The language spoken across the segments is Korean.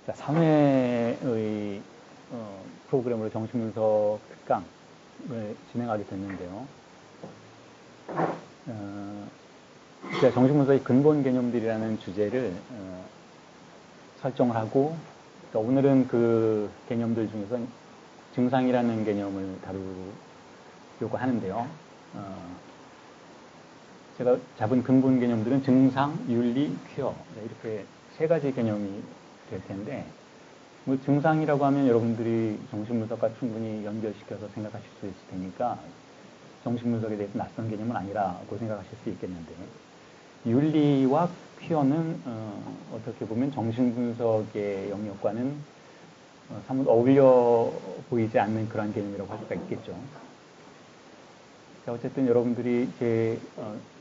자, 3회의 프로그램으로 정신분석 특강을 진행하게 됐는데요. 제가 정신분석의 근본 개념들이라는 주제를 설정을 하고, 그러니까 오늘은 그 개념들 중에서 증상이라는 개념을 다루려고 하는데요. 제가 잡은 근본 개념들은 증상, 윤리, 퀴어, 이렇게 세 가지 개념이 될 텐데, 뭐 증상이라고 하면 여러분들이 정신분석과 충분히 연결시켜서 생각하실 수 있을 테니까 정신분석에 대해서 낯선 개념은 아니라고 생각하실 수 있겠는데, 윤리와 퀴어는 어떻게 보면 정신분석의 영역과는 사뭇 어울려 보이지 않는 그런 개념이라고 할 수가 있겠죠. 자, 어쨌든 여러분들이 제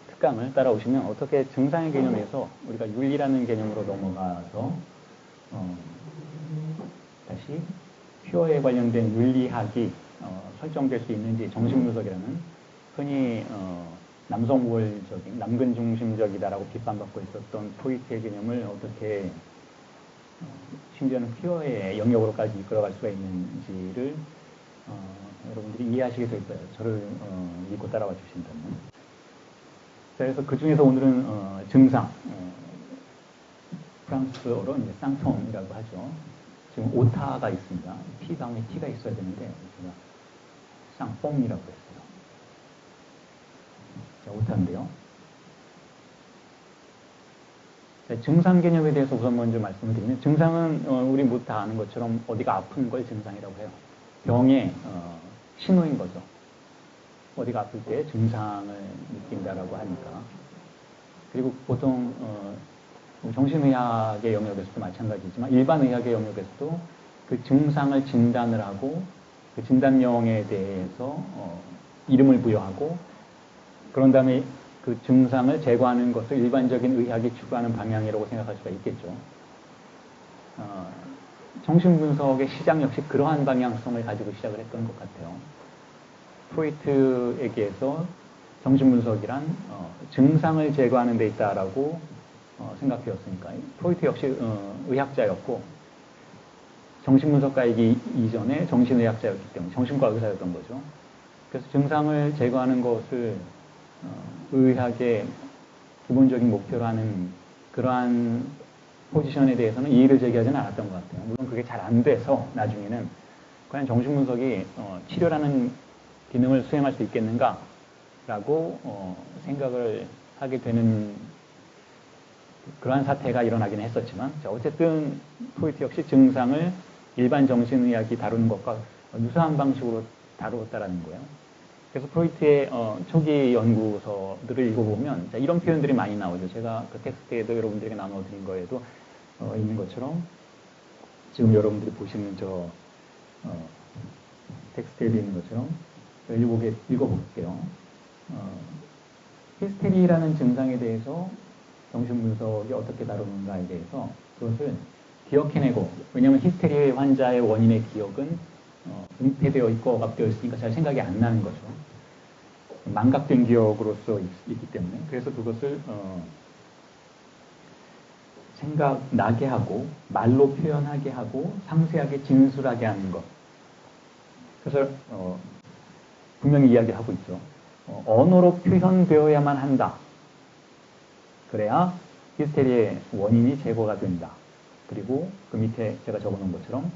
특강을 따라오시면 어떻게 증상의 개념에서 우리가 윤리라는 개념으로 넘어가서 다시 퀴어에 관련된 윤리학이 설정될 수 있는지, 정신분석이라는 흔히 남성 우월적인, 남근 중심적이다라고 비판받고 있었던 프로이트의 개념을 어떻게 심지어는 퀴어의 영역으로까지 이끌어갈 수가 있는지를 여러분들이 이해하시게 될 거예요. 저를 믿고 따라와 주신다면. 자, 그래서 그 중에서 오늘은 증상, 프랑스어로 이제 쌍통이라고 하죠. 지금 오타가 있습니다. P 다음에 T가 있어야 되는데 제가 쌍뽕이라고 했어요. 자, 오타인데요. 자, 증상 개념에 대해서 우선 먼저 말씀을 드리면, 증상은 우리 모두 다 아는 것처럼 어디가 아픈 걸 증상이라고 해요. 병의 신호인 거죠. 어디가 아플 때 증상을 느낀다라고 하니까. 그리고 보통 정신의학의 영역에서도 마찬가지지만 일반 의학의 영역에서도 그 증상을 진단을 하고 그 진단명에 대해서 이름을 부여하고, 그런 다음에 그 증상을 제거하는 것을 일반적인 의학이 추구하는 방향이라고 생각할 수가 있겠죠. 정신분석의 시작 역시 그러한 방향성을 가지고 시작을 했던 것 같아요. 프로이트에게서 정신분석이란 증상을 제거하는 데 있다라고 생각되었으니까, 프로이트 역시 의학자였고 정신분석가이기 이전에 정신의학자였기 때문에 정신과 의사였던 거죠. 그래서 증상을 제거하는 것을 의학의 기본적인 목표로 하는 그러한 포지션에 대해서는 이의를 제기하지는 않았던 것 같아요. 물론 그게 잘 안 돼서 나중에는 과연 정신분석이 치료라는 기능을 수행할 수 있겠는가 라고 생각을 하게 되는 그러한 사태가 일어나긴 했었지만, 자, 어쨌든 프로이트 역시 증상을 일반 정신의학이 다루는 것과 유사한 방식으로 다루었다라는 거예요. 그래서 프로이트의 초기 연구서들을 읽어보면 자, 이런 표현들이 많이 나오죠. 제가 그 텍스트에도 여러분들에게 나눠드린 거에도 있는 것처럼, 지금 여러분들이 보시는 저 텍스트에도 있는 것처럼 읽어볼게요. 히스테리라는 증상에 대해서 정신분석이 어떻게 다루는가에 대해서 그것을 기억해내고, 왜냐하면 히스테리 환자의 원인의 기억은 은폐되어 있고 억압되어 있으니까 잘 생각이 안 나는 거죠. 망각된 기억으로서 있기 때문에. 그래서 그것을 생각나게 하고 말로 표현하게 하고 상세하게 진술하게 하는 것. 그래서 분명히 이야기하고 있죠. 언어로 표현되어야만 한다. 그래야 히스테리의 원인이 제거가 된다. 그리고 그 밑에 제가 적어놓은 것처럼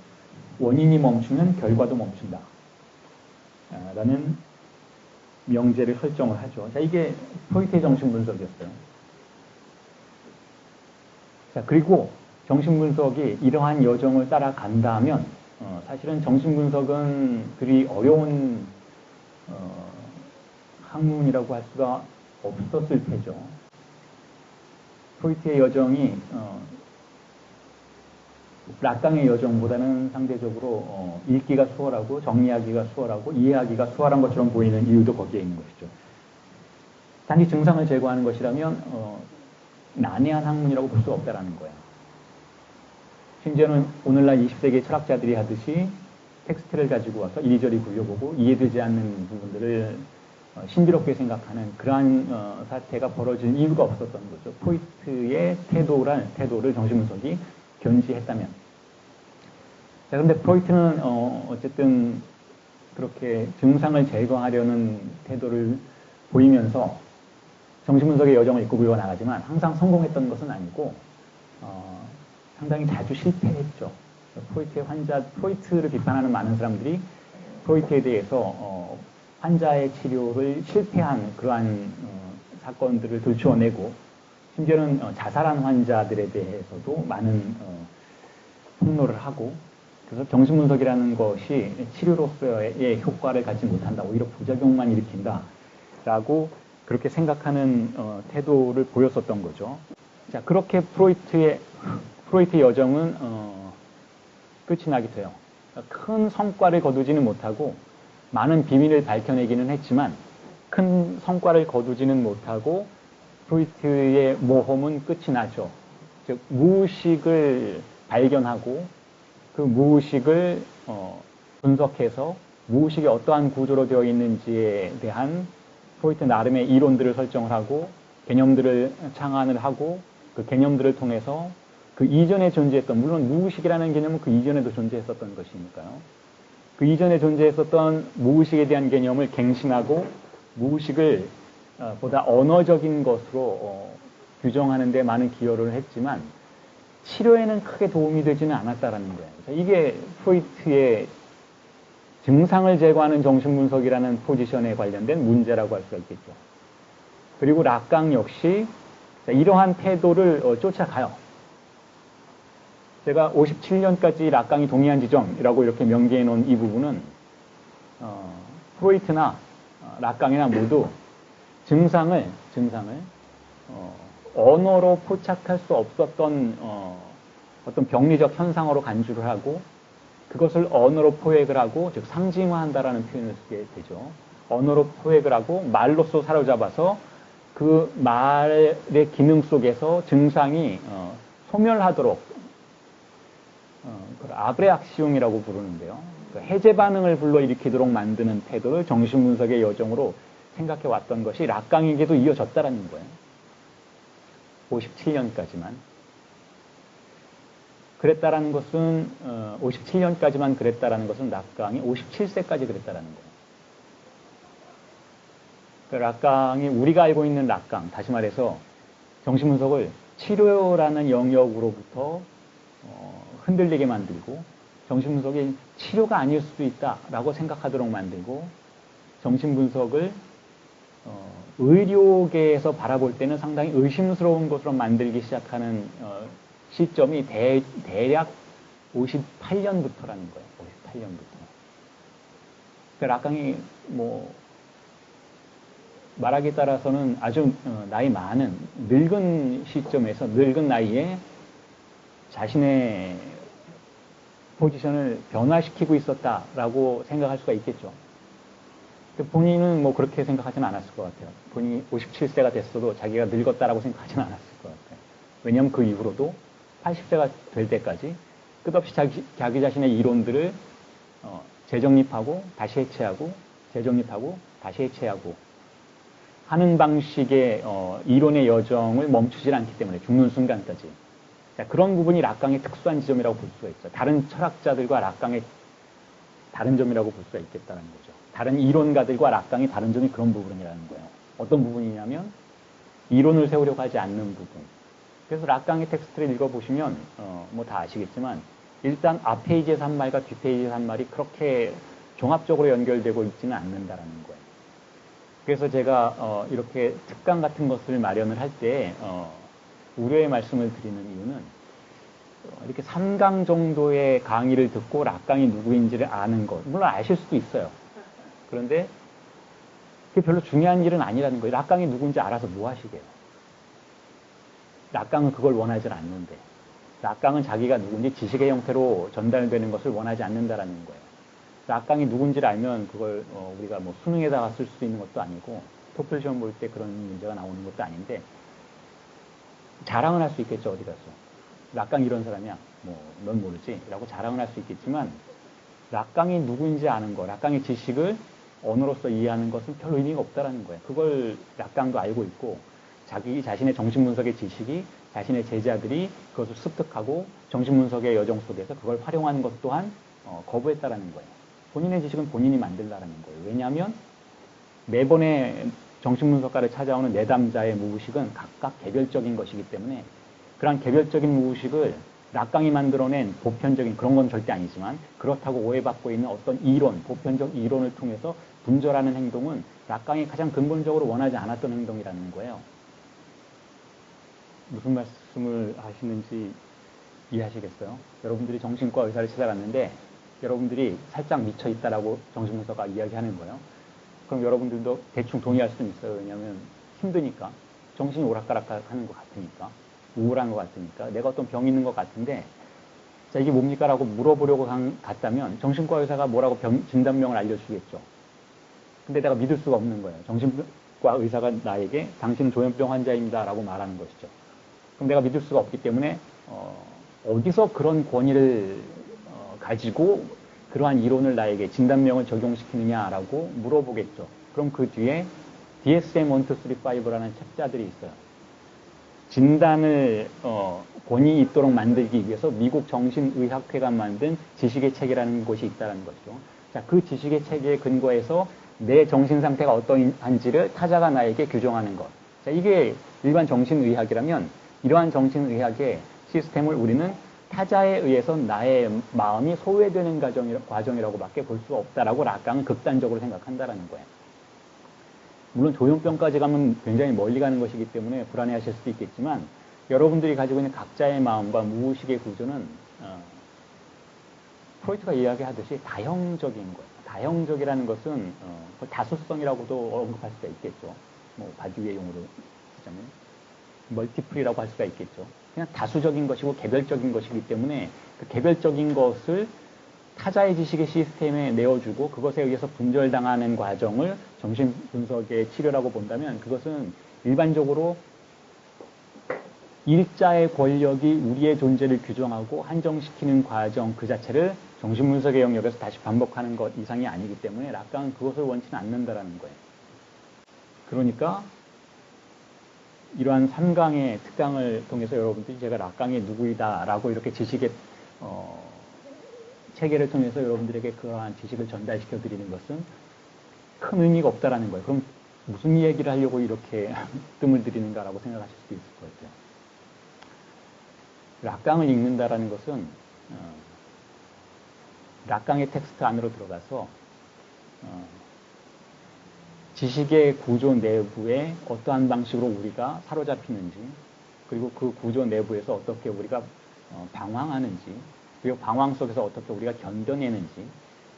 원인이 멈추면 결과도 멈춘다. 라는 명제를 설정을 하죠. 자, 이게 프로이트의 정신분석이었어요. 자, 그리고 정신분석이 이러한 여정을 따라간다면 사실은 정신분석은 그리 어려운 학문이라고 할 수가 없었을 테죠. 프로이트의 여정이 라깡의 여정보다는 상대적으로 읽기가 수월하고 정리하기가 수월하고 이해하기가 수월한 것처럼 보이는 이유도 거기에 있는 것이죠. 단지 증상을 제거하는 것이라면 난해한 학문이라고 볼 수 없다라는 거예요. 심지어는 오늘날 20세기 철학자들이 하듯이 텍스트를 가지고 와서 이리저리 굴려보고 이해되지 않는 부분들을 신비롭게 생각하는 그러한 사태가 벌어질 이유가 없었던 거죠. 프로이트의 태도를 정신분석이 견지했다면. 자, 근데 프로이트는 어쨌든 그렇게 증상을 제거하려는 태도를 보이면서 정신분석의 여정을 이끌고 나가지만 항상 성공했던 것은 아니고 상당히 자주 실패했죠. 프로이트를 비판하는 많은 사람들이 프로이트에 대해서 환자의 치료를 실패한 그러한 사건들을 들추어내고 심지어는 자살한 환자들에 대해서도 많은 폭로를 하고 그래서 정신분석이라는 것이 치료로서의 효과를 갖지 못한다. 오히려 부작용만 일으킨다라고 그렇게 생각하는 태도를 보였었던 거죠. 자, 그렇게 프로이트의 여정은 끝이 나게 돼요. 큰 성과를 거두지는 못하고 많은 비밀을 밝혀내기는 했지만 큰 성과를 거두지는 못하고 프로이트의 모험은 끝이 나죠. 즉 무의식을 발견하고 그 무의식을 분석해서 무의식이 어떠한 구조로 되어 있는지에 대한 프로이트 나름의 이론들을 설정을 하고 개념들을 창안을 하고 그 개념들을 통해서 그 이전에 존재했던, 물론 무의식이라는 개념은 그 이전에도 존재했었던 것이니까요. 그 이전에 존재했었던 무의식에 대한 개념을 갱신하고 무의식을 보다 언어적인 것으로 규정하는 데 많은 기여를 했지만 치료에는 크게 도움이 되지는 않았다라는 거예요. 이게 프로이트의 증상을 제거하는 정신분석이라는 포지션에 관련된 문제라고 할 수가 있겠죠. 그리고 락강 역시 이러한 태도를 쫓아가요. 제가 57년까지 락강이 동의한 지점이라고 이렇게 명기해 놓은 이 부분은 프로이트나 락강이나 모두 증상을 언어로 포착할 수 없었던 어떤 병리적 현상으로 간주를 하고 그것을 언어로 포획을 하고 즉 상징화한다라는 표현을 쓰게 되죠. 언어로 포획을 하고 말로써 사로잡아서 그 말의 기능 속에서 증상이 소멸하도록 아브레악시움이라고 부르는데요. 해제 반응을 불러일으키도록 만드는 태도를 정신분석의 여정으로 생각해 왔던 것이 락강에게도 이어졌다라는 거예요. 57년까지만. 그랬다라는 것은 57년까지만 그랬다라는 것은 락강이 57세까지 그랬다라는 거예요. 락강이 우리가 알고 있는 락강, 다시 말해서 정신분석을 치료라는 영역으로부터 흔들리게 만들고 정신분석이 치료가 아닐 수도 있다라고 생각하도록 만들고 정신분석을 의료계에서 바라볼 때는 상당히 의심스러운 것으로 만들기 시작하는 시점이 대략 58년부터라는 거예요. 58년부터. 그러니까 락강이 말하기에 따라서는 아주 나이 많은 늙은 시점에서 늙은 나이에 자신의 포지션을 변화시키고 있었다라고 생각할 수가 있겠죠. 본인은 그렇게 생각하지는 않았을 것 같아요. 본인이 57세가 됐어도 자기가 늙었다라고 생각하지는 않았을 것 같아요. 왜냐하면 그 이후로도 80세가 될 때까지 끝없이 자기 자신의 이론들을 재정립하고 다시 해체하고 재정립하고 다시 해체하고 하는 방식의 이론의 여정을 멈추질 않기 때문에 죽는 순간까지. 자, 그런 부분이 락강의 특수한 지점이라고 볼 수가 있죠. 다른 철학자들과 락강의 다른 점이라고 볼 수가 있겠다는 거죠. 다른 이론가들과 락강의 다른 점이 그런 부분이라는 거예요. 어떤 부분이냐면 이론을 세우려고 하지 않는 부분. 그래서 락강의 텍스트를 읽어보시면 다 아시겠지만 일단 앞 페이지에서 한 말과 뒷 페이지에서 한 말이 그렇게 종합적으로 연결되고 있지는 않는다라는 거예요. 그래서 제가 이렇게 특강 같은 것을 마련을 할 때 우려의 말씀을 드리는 이유는 이렇게 3강 정도의 강의를 듣고 락강이 누구인지를 아는 것, 물론 아실 수도 있어요. 그런데 그게 별로 중요한 일은 아니라는 거예요. 락강이 누군지 알아서 뭐 하시게요. 락강은 그걸 원하지 않는데 락강은 자기가 누군지 지식의 형태로 전달되는 것을 원하지 않는다라는 거예요. 락강이 누군지를 알면 그걸 우리가 수능에다가 쓸 수도 있는 것도 아니고 토플 시험 볼 때 그런 문제가 나오는 것도 아닌데 자랑을 할 수 있겠죠. 어디 가서 락강 이런 사람이야 넌 모르지 라고 자랑을 할 수 있겠지만 락강이 누구인지 아는 거, 락강의 지식을 언어로서 이해하는 것은 별 의미가 없다라는 거예요. 그걸 락강도 알고 있고 자기 자신의 정신분석의 지식이 자신의 제자들이 그것을 습득하고 정신분석의 여정 속에서 그걸 활용하는 것 또한 거부했다라는 거예요. 본인의 지식은 본인이 만들라라는 거예요. 왜냐하면 매번의 정신분석가를 찾아오는 내담자의 무의식은 각각 개별적인 것이기 때문에 그러한 개별적인 무의식을 락강이 만들어낸 보편적인 그런 건 절대 아니지만 그렇다고 오해받고 있는 어떤 이론, 보편적 이론을 통해서 분절하는 행동은 락강이 가장 근본적으로 원하지 않았던 행동이라는 거예요. 무슨 말씀을 하시는지 이해하시겠어요? 여러분들이 정신과 의사를 찾아갔는데 여러분들이 살짝 미쳐있다라고 정신분석가 이야기하는 거예요. 그럼 여러분들도 대충 동의할 수는 있어요. 왜냐하면 힘드니까. 정신이 오락가락하는 것 같으니까. 우울한 것 같으니까. 내가 어떤 병이 있는 것 같은데 자 이게 뭡니까? 라고 물어보려고 갔다면 정신과 의사가 뭐라고 진단명을 알려주겠죠. 근데 내가 믿을 수가 없는 거예요. 정신과 의사가 나에게 당신은 조현병 환자입니다. 라고 말하는 것이죠. 그럼 내가 믿을 수가 없기 때문에 어디서 그런 권위를 가지고 그러한 이론을 나에게 진단명을 적용시키느냐라고 물어보겠죠. 그럼 그 뒤에 DSM-1235라는 책자들이 있어요. 진단을 권위 있도록 만들기 위해서 미국 정신의학회가 만든 지식의 책이라는 것이 있다는 것이죠. 자, 그 지식의 책에 근거해서 내 정신 상태가 어떠한지를 타자가 나에게 규정하는 것. 자, 이게 일반 정신의학이라면 이러한 정신의학의 시스템을 우리는 타자에 의해서 나의 마음이 소외되는 과정이라고밖에 볼 수 없다라고 락강은 극단적으로 생각한다라는 거예요. 물론 조현병까지 가면 굉장히 멀리 가는 것이기 때문에 불안해하실 수도 있겠지만 여러분들이 가지고 있는 각자의 마음과 무의식의 구조는 프로이트가 이야기하듯이 다형적인 거예요. 다형적이라는 것은 다수성이라고도 언급할 수가 있겠죠. 뭐 바디의 용어로 쓰자면 멀티플이라고 할 수가 있겠죠. 그냥 다수적인 것이고 개별적인 것이기 때문에 그 개별적인 것을 타자의 지식의 시스템에 내어주고 그것에 의해서 분절당하는 과정을 정신분석의 치료라고 본다면 그것은 일반적으로 일자의 권력이 우리의 존재를 규정하고 한정시키는 과정 그 자체를 정신분석의 영역에서 다시 반복하는 것 이상이 아니기 때문에 락강은 그것을 원치는 않는다라는 거예요. 그러니까 이러한 3강의 특강을 통해서 여러분들이 제가 락강의 누구이다라고 이렇게 지식의 체계를 통해서 여러분들에게 그러한 지식을 전달시켜 드리는 것은 큰 의미가 없다라는 거예요. 그럼 무슨 얘기를 하려고 이렇게 뜸을 들이는가라고 생각하실 수도 있을 것 같아요. 락강을 읽는다라는 것은 락강의 텍스트 안으로 들어가서 지식의 구조 내부에 어떠한 방식으로 우리가 사로잡히는지 그리고 그 구조 내부에서 어떻게 우리가 방황하는지 그리고 방황 속에서 어떻게 우리가 견뎌내는지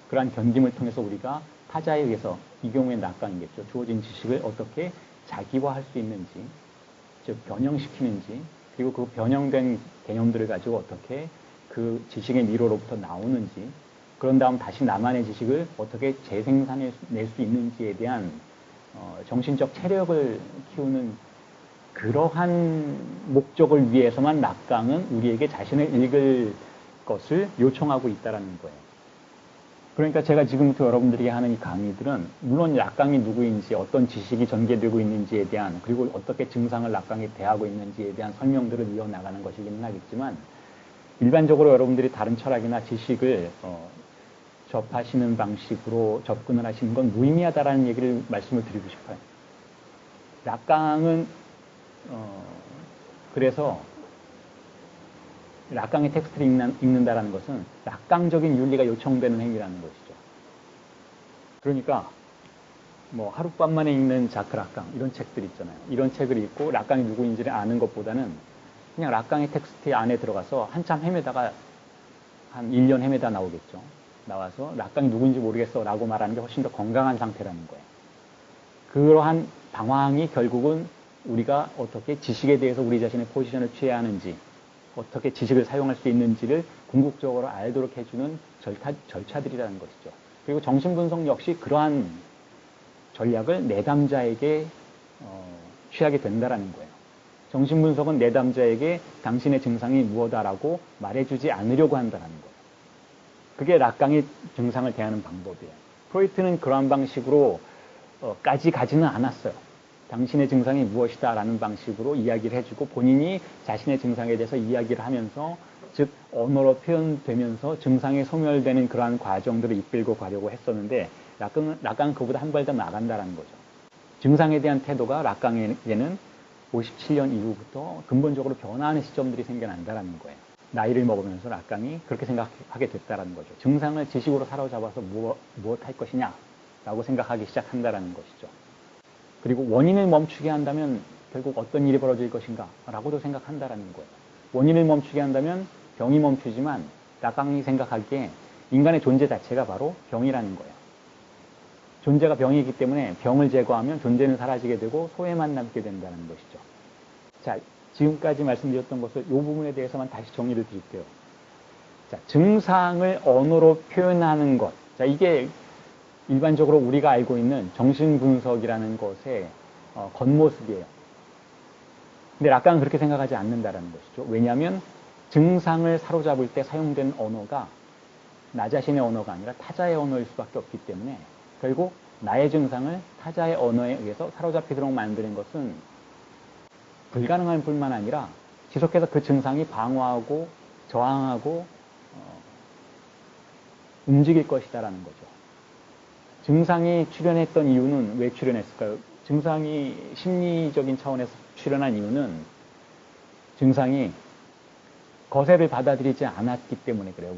그러한 견딤을 통해서 우리가 타자에 의해서 이 경우엔 락강이겠죠. 주어진 지식을 어떻게 자기화할 수 있는지 즉 변형시키는지 그리고 그 변형된 개념들을 가지고 어떻게 그 지식의 미로로부터 나오는지 그런 다음 다시 나만의 지식을 어떻게 재생산해낼 수 있는지에 대한 정신적 체력을 키우는 그러한 목적을 위해서만 락강은 우리에게 자신을 읽을 것을 요청하고 있다는 거예요. 그러니까 제가 지금부터 여러분들에게 하는 이 강의들은 물론 락강이 누구인지 어떤 지식이 전개되고 있는지에 대한 그리고 어떻게 증상을 락강이 대하고 있는지에 대한 설명들을 이어나가는 것이기는 하겠지만 일반적으로 여러분들이 다른 철학이나 지식을 접하시는 방식으로 접근을 하시는 건 무의미하다라는 얘기를 말씀을 드리고 싶어요. 락강은 그래서 락강의 텍스트를 읽는다라는 것은 락강적인 윤리가 요청되는 행위라는 것이죠. 그러니까 뭐 하룻밤 만에 읽는 자크 락강 이런 책들 있잖아요. 이런 책을 읽고 락강이 누구인지를 아는 것보다는 그냥 락강의 텍스트 안에 들어가서 한참 헤매다가 한 1년 헤매다 나오겠죠. 나와서 락강이 누구인지 모르겠어 라고 말하는 게 훨씬 더 건강한 상태라는 거예요. 그러한 방황이 결국은 우리가 어떻게 지식에 대해서 우리 자신의 포지션을 취해야 하는지 어떻게 지식을 사용할 수 있는지를 궁극적으로 알도록 해주는 절차들이라는 것이죠. 그리고 정신분석 역시 그러한 전략을 내담자에게 취하게 된다는 거예요. 정신분석은 내담자에게 당신의 증상이 무엇이라고 말해주지 않으려고 한다는 거예요. 그게 락강이 증상을 대하는 방법이에요. 프로이트는 그러한 방식으로 까지 가지는 않았어요. 당신의 증상이 무엇이다 라는 방식으로 이야기를 해주고 본인이 자신의 증상에 대해서 이야기를 하면서 즉 언어로 표현되면서 증상이 소멸되는 그러한 과정들을 이끌고 가려고 했었는데 락강은 그보다 한 발 더 나간다는 거죠. 증상에 대한 태도가 락강에게는 57년 이후부터 근본적으로 변화하는 시점들이 생겨난다는 거예요. 나이를 먹으면서 락강이 그렇게 생각하게 됐다는 거죠. 증상을 지식으로 사로잡아서 무엇 할 것이냐 라고 생각하기 시작한다는 것이죠. 그리고 원인을 멈추게 한다면 결국 어떤 일이 벌어질 것인가 라고도 생각한다는 거예요. 원인을 멈추게 한다면 병이 멈추지만 락강이 생각하기에 인간의 존재 자체가 바로 병이라는 거예요. 존재가 병이기 때문에 병을 제거하면 존재는 사라지게 되고 소외만 남게 된다는 것이죠. 자, 지금까지 말씀드렸던 것을 이 부분에 대해서만 다시 정리를 드릴게요. 자, 증상을 언어로 표현하는 것. 자, 이게 일반적으로 우리가 알고 있는 정신분석이라는 것의 겉모습이에요. 근데 락강은 그렇게 생각하지 않는다는 것이죠. 왜냐하면 증상을 사로잡을 때 사용된 언어가 나 자신의 언어가 아니라 타자의 언어일 수밖에 없기 때문에 결국 나의 증상을 타자의 언어에 의해서 사로잡히도록 만드는 것은 불가능한 뿐만 아니라 지속해서 그 증상이 방어하고 저항하고 움직일 것이다라는 거죠. 증상이 출현했던 이유는 왜 출현했을까요? 증상이 심리적인 차원에서 출현한 이유는 증상이 거세를 받아들이지 않았기 때문에 그래요.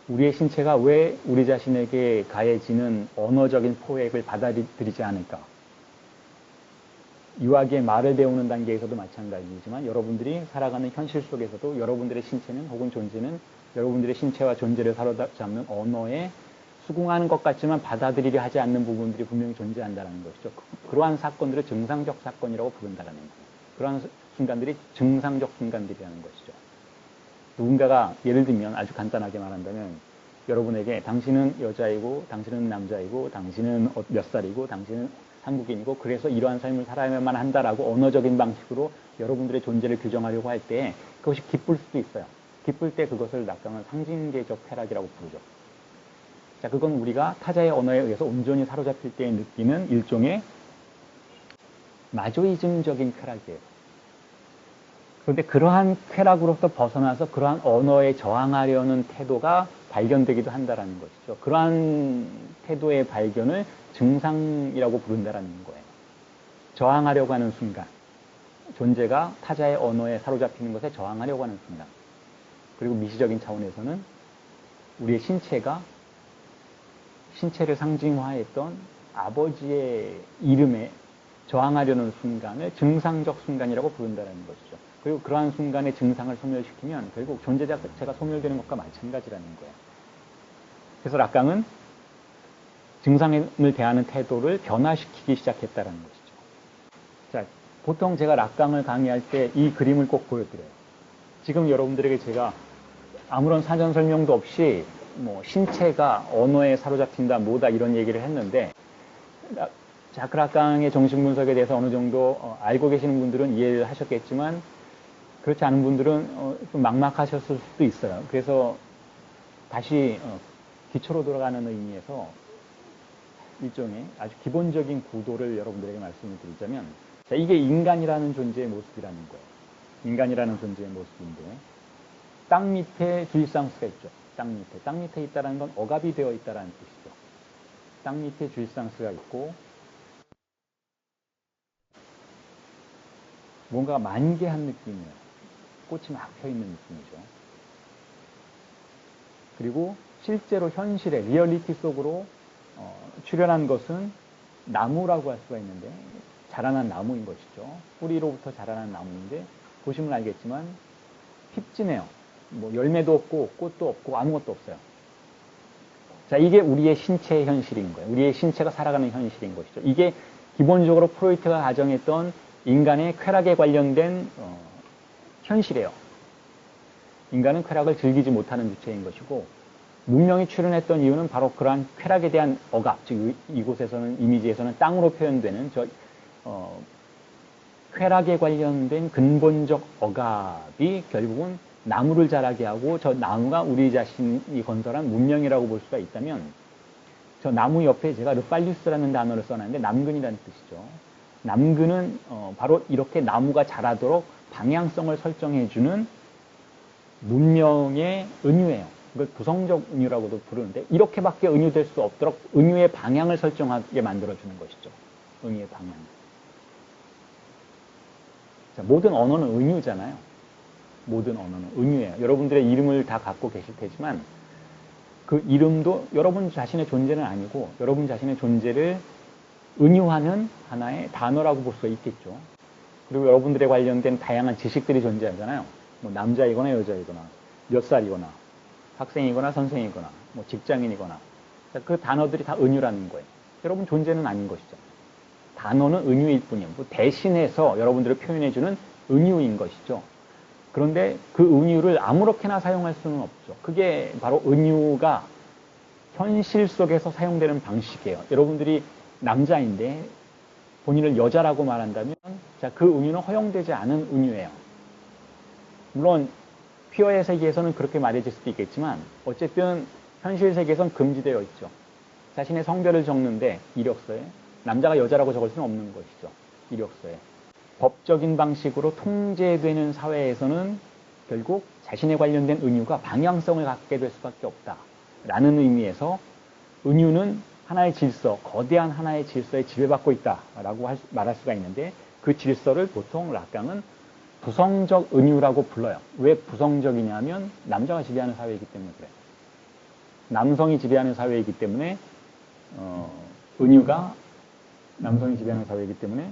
우리의 신체가 왜 우리 자신에게 가해지는 언어적인 포획을 받아들이지 않을까? 유아기의 말을 배우는 단계에서도 마찬가지지만 여러분들이 살아가는 현실 속에서도 여러분들의 신체는 혹은 존재는 여러분들의 신체와 존재를 사로잡는 언어에 수긍하는 것 같지만 받아들이려 하지 않는 부분들이 분명히 존재한다는 것이죠. 그러한 사건들을 증상적 사건이라고 부른다는 거예요. 그러한 순간들이 증상적 순간들이라는 것이죠. 누군가가 예를 들면 아주 간단하게 말한다면 여러분에게 당신은 여자이고 당신은 남자이고 당신은 몇 살이고 당신은 한국인이고 그래서 이러한 삶을 살아야만 한다라고 언어적인 방식으로 여러분들의 존재를 규정하려고 할 때 그것이 기쁠 수도 있어요. 기쁠 때 그것을 락강은 상징계적 쾌락이라고 부르죠. 자, 그건 우리가 타자의 언어에 의해서 온전히 사로잡힐 때 느끼는 일종의 마조이즘적인 쾌락이에요. 그런데 그러한 쾌락으로부터 벗어나서 그러한 언어에 저항하려는 태도가 발견되기도 한다는 것이죠. 그러한 태도의 발견을 증상이라고 부른다는 거예요. 저항하려고 하는 순간, 존재가 타자의 언어에 사로잡히는 것에 저항하려고 하는 순간, 그리고 미시적인 차원에서는 우리의 신체를 상징화했던 아버지의 이름에 저항하려는 순간을 증상적 순간이라고 부른다는 것이죠. 그리고 그러한 순간의 증상을 소멸시키면 결국 존재 자체가 소멸되는 것과 마찬가지라는 거예요. 그래서 락강은 증상을 대하는 태도를 변화시키기 시작했다는 것이죠. 자, 보통 제가 락강을 강의할 때 이 그림을 꼭 보여드려요. 지금 여러분들에게 제가 아무런 사전 설명도 없이 뭐 신체가 언어에 사로잡힌다 뭐다 이런 얘기를 했는데 자크 락강의 정신분석에 대해서 어느 정도 알고 계시는 분들은 이해를 하셨겠지만 그렇지 않은 분들은 좀 막막하셨을 수도 있어요. 그래서 다시 기초로 돌아가는 의미에서 일종의 아주 기본적인 구도를 여러분들에게 말씀을 드리자면 자, 이게 인간이라는 존재의 모습이라는 거예요. 인간이라는 존재의 모습인데 땅 밑에 주입상수가 있죠. 땅 밑에 있다는 건 억압이 되어 있다는 뜻이죠. 땅 밑에 주입상수가 있고 뭔가 만개한 느낌이에요. 꽃이 막 펴있는 느낌이죠. 그리고 실제로 현실의 리얼리티 속으로 출현한 것은 나무라고 할 수가 있는데 자라난 나무인 것이죠. 뿌리로부터 자라난 나무인데 보시면 알겠지만 핍진해요. 뭐 열매도 없고 꽃도 없고 아무것도 없어요. 자, 이게 우리의 신체의 현실인 거예요. 우리의 신체가 살아가는 현실인 것이죠. 이게 기본적으로 프로이트가 가정했던 인간의 쾌락에 관련된 현실이에요. 인간은 쾌락을 즐기지 못하는 주체인 것이고 문명이 출현했던 이유는 바로 그러한 쾌락에 대한 억압, 즉 이곳에서는 이미지에서는 땅으로 표현되는 쾌락에 관련된 근본적 억압이 결국은 나무를 자라게 하고 저 나무가 우리 자신이 건설한 문명이라고 볼 수가 있다면 저 나무 옆에 제가 르팔리우스라는 단어를 써놨는데 남근이라는 뜻이죠. 남근은 바로 이렇게 나무가 자라도록 방향성을 설정해주는 문명의 은유예요. 이걸 부성적 은유라고도 부르는데 이렇게밖에 은유될 수 없도록 은유의 방향을 설정하게 만들어주는 것이죠. 은유의 방향. 자, 모든 언어는 은유잖아요. 모든 언어는 은유예요. 여러분들의 이름을 다 갖고 계실 테지만 그 이름도 여러분 자신의 존재는 아니고 여러분 자신의 존재를 은유하는 하나의 단어라고 볼 수가 있겠죠. 그리고 여러분들에 관련된 다양한 지식들이 존재하잖아요. 뭐 남자이거나 여자이거나 몇 살이거나 학생이거나 선생이거나 뭐 직장인이거나 그 단어들이 다 은유라는 거예요. 여러분 존재는 아닌 것이죠. 단어는 은유일 뿐이에요. 대신해서 여러분들을 표현해주는 은유인 것이죠. 그런데 그 은유를 아무렇게나 사용할 수는 없죠. 그게 바로 은유가 현실 속에서 사용되는 방식이에요. 여러분들이 남자인데 본인을 여자라고 말한다면 자, 그 은유는 허용되지 않은 은유예요. 물론 퀴어의 세계에서는 그렇게 말해질 수도 있겠지만 어쨌든 현실 세계에서는 금지되어 있죠. 자신의 성별을 적는데 이력서에 남자가 여자라고 적을 수는 없는 것이죠. 이력서에. 법적인 방식으로 통제되는 사회에서는 결국 자신에 관련된 은유가 방향성을 갖게 될 수밖에 없다라는 의미에서 은유는 하나의 질서, 거대한 하나의 질서에 지배받고 있다라고 말할 수가 있는데 그 질서를 보통 락강은 부성적 은유라고 불러요. 왜 부성적이냐면 남자가 지배하는 사회이기 때문에 그래요. 남성이 지배하는 사회이기 때문에 은유가 남성이 지배하는 사회이기 때문에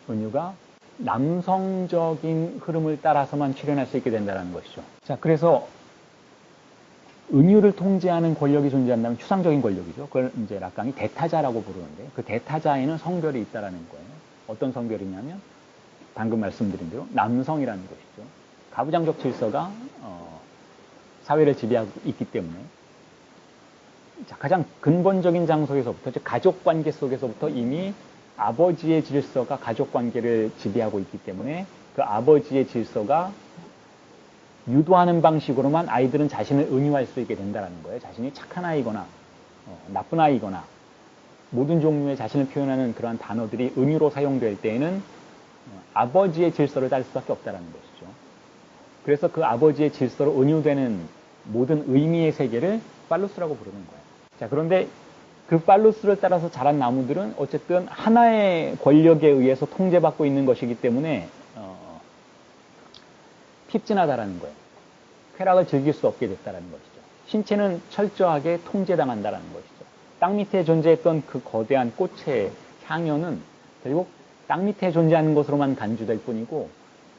은유가 남성적인 흐름을 따라서만 출현할 수 있게 된다는 것이죠. 자, 그래서 은유를 통제하는 권력이 존재한다면 추상적인 권력이죠. 그걸 이제 락강이 대타자라고 부르는데 그 대타자에는 성별이 있다라는 거예요. 어떤 성별이냐면 방금 말씀드린 대로 남성이라는 것이죠. 가부장적 질서가 사회를 지배하고 있기 때문에 자, 가장 근본적인 장소에서부터 즉 가족관계 속에서부터 이미 아버지의 질서가 가족관계를 지배하고 있기 때문에 그 아버지의 질서가 유도하는 방식으로만 아이들은 자신을 은유할 수 있게 된다는 거예요. 자신이 착한 아이거나 나쁜 아이거나 모든 종류의 자신을 표현하는 그러한 단어들이 은유로 사용될 때에는 아버지의 질서를 따를 수밖에 없다는 것이죠. 그래서 그 아버지의 질서로 은유되는 모든 의미의 세계를 팔루스라고 부르는 거예요. 자, 그런데 그 팔루스를 따라서 자란 나무들은 어쨌든 하나의 권력에 의해서 통제받고 있는 것이기 때문에 핍진하다라는 거예요. 쾌락을 즐길 수 없게 됐다는 것이죠. 신체는 철저하게 통제당한다는 것이죠. 땅 밑에 존재했던 그 거대한 꽃의 향연은 결국 땅 밑에 존재하는 것으로만 간주될 뿐이고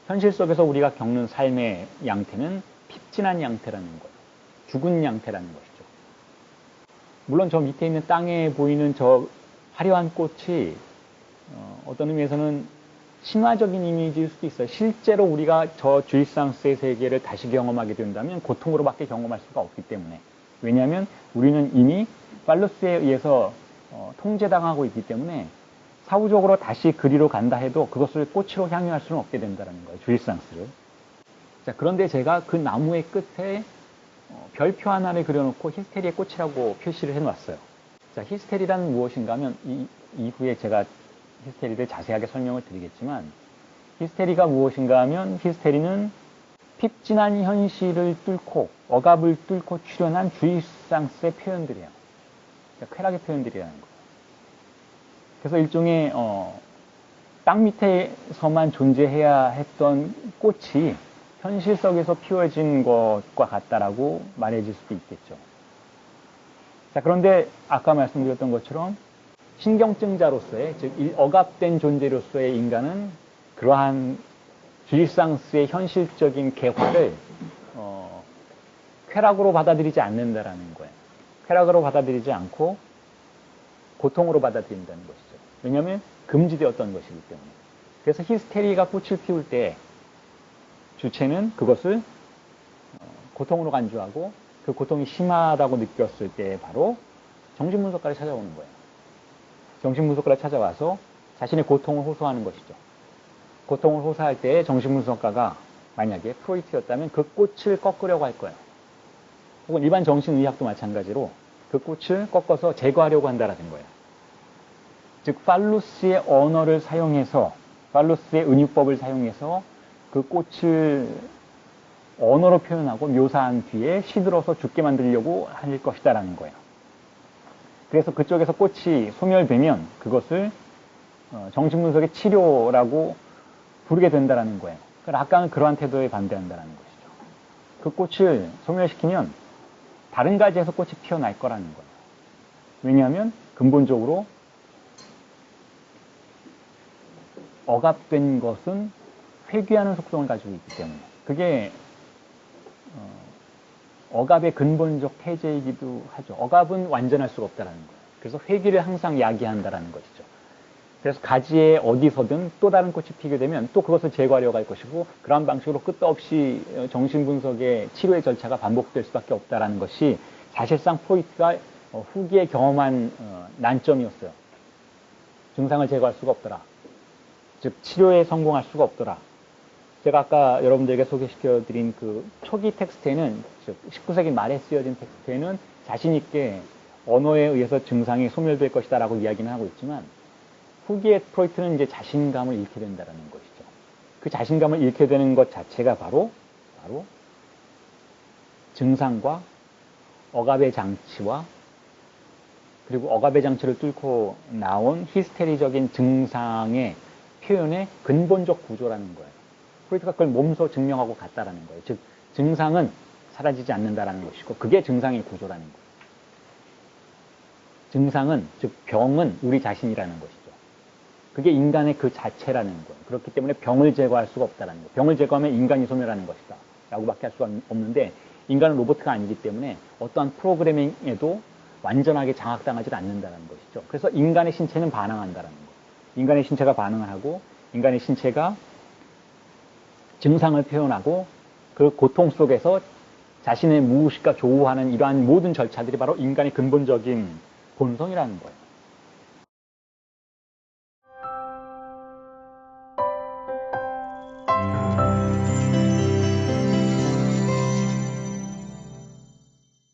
현실 속에서 우리가 겪는 삶의 양태는 핍진한 양태라는 거예요. 죽은 양태라는 것이죠. 물론 저 밑에 있는 땅에 보이는 저 화려한 꽃이 어떤 의미에서는 신화적인 이미지일 수도 있어요. 실제로 우리가 저 주일상스의 세계를 다시 경험하게 된다면 고통으로밖에 경험할 수가 없기 때문에. 왜냐하면 우리는 이미 팔루스에 의해서 통제당하고 있기 때문에 사후적으로 다시 그리로 간다 해도 그것을 꽃으로 향유할 수는 없게 된다는 거예요. 주일상스를. 자, 그런데 제가 그 나무의 끝에 별표 하나를 그려놓고 히스테리의 꽃이라고 표시를 해놨어요. 자, 히스테리란 무엇인가 하면 이후에 제가 히스테리를 자세하게 설명을 드리겠지만 히스테리가 무엇인가 하면 히스테리는 핍진한 현실을 뚫고 억압을 뚫고 출현한 주입상스의 표현들이에요. 그러니까 쾌락의 표현들이라는 거예요. 그래서 일종의 땅 밑에서만 존재해야 했던 꽃이 현실 속에서 피워진 것과 같다라고 말해질 수도 있겠죠. 자, 그런데 아까 말씀드렸던 것처럼 신경증자로서의, 즉 억압된 존재로서의 인간은 그러한 주일상스의 현실적인 개화를 쾌락으로 받아들이지 않는다라는 거예요. 쾌락으로 받아들이지 않고 고통으로 받아들인다는 것이죠. 왜냐하면 금지되었던 것이기 때문에. 그래서 히스테리가 꽃을 피울 때 주체는 그것을 고통으로 간주하고 그 고통이 심하다고 느꼈을 때 바로 정신분석가를 찾아오는 거예요. 정신분석가를 찾아와서 자신의 고통을 호소하는 것이죠. 고통을 호소할 때 정신분석가가 만약에 프로이트였다면 그 꽃을 꺾으려고 할 거예요. 혹은 일반 정신의학도 마찬가지로 그 꽃을 꺾어서 제거하려고 한다라는 거예요. 즉 팔루스의 언어를 사용해서 팔루스의 은유법을 사용해서 그 꽃을 언어로 표현하고 묘사한 뒤에 시들어서 죽게 만들려고 할 것이다라는 거예요. 그래서 그쪽에서 꽃이 소멸되면 그것을 정신분석의 치료라고 부르게 된다라는 거예요. 락강은 그러한 태도에 반대한다는 것이죠. 그 꽃을 소멸시키면 다른 가지에서 꽃이 피어날 거라는 거예요. 왜냐하면 근본적으로 억압된 것은 회귀하는 속성을 가지고 있기 때문에 그게 억압의 근본적 태제이기도 하죠. 억압은 완전할 수가 없다는 거예요. 그래서 회귀를 항상 야기한다는 것이죠. 그래서 가지에 어디서든 또 다른 꽃이 피게 되면 또 그것을 제거하려고 할 것이고 그런 방식으로 끝도 없이 정신분석의 치료의 절차가 반복될 수밖에 없다는 것이 사실상 프로이트가 후기에 경험한 난점이었어요. 증상을 제거할 수가 없더라. 즉 치료에 성공할 수가 없더라. 제가 아까 여러분들에게 소개시켜드린 그 초기 텍스트에는, 즉 19세기 말에 쓰여진 텍스트에는 자신 있게 언어에 의해서 증상이 소멸될 것이다 라고 이야기는 하고 있지만 후기의 프로이트는 이제 자신감을 잃게 된다는 것이죠. 그 자신감을 잃게 되는 것 자체가 바로 증상과 억압의 장치와 그리고 억압의 장치를 뚫고 나온 히스테리적인 증상의 표현의 근본적 구조라는 거예요. 프로이트가 그걸 몸소 증명하고 갔다라는 거예요. 즉 증상은 사라지지 않는다라는 것이고 그게 증상의 구조라는 거예요. 증상은, 즉 병은 우리 자신이라는 것이죠. 그게 인간의 그 자체라는 거예요. 그렇기 때문에 병을 제거할 수가 없다는 거예요. 병을 제거하면 인간이 소멸하는 것이다 라고밖에 할 수가 없는데 인간은 로봇가 아니기 때문에 어떠한 프로그래밍에도 완전하게 장악당하지 않는다는 것이죠. 그래서 인간의 신체는 반항한다는 거예요. 인간의 신체가 반응을 하고 인간의 신체가 증상을 표현하고 그 고통 속에서 자신의 무의식과 조우하는 이러한 모든 절차들이 바로 인간의 근본적인 본성이라는 거예요.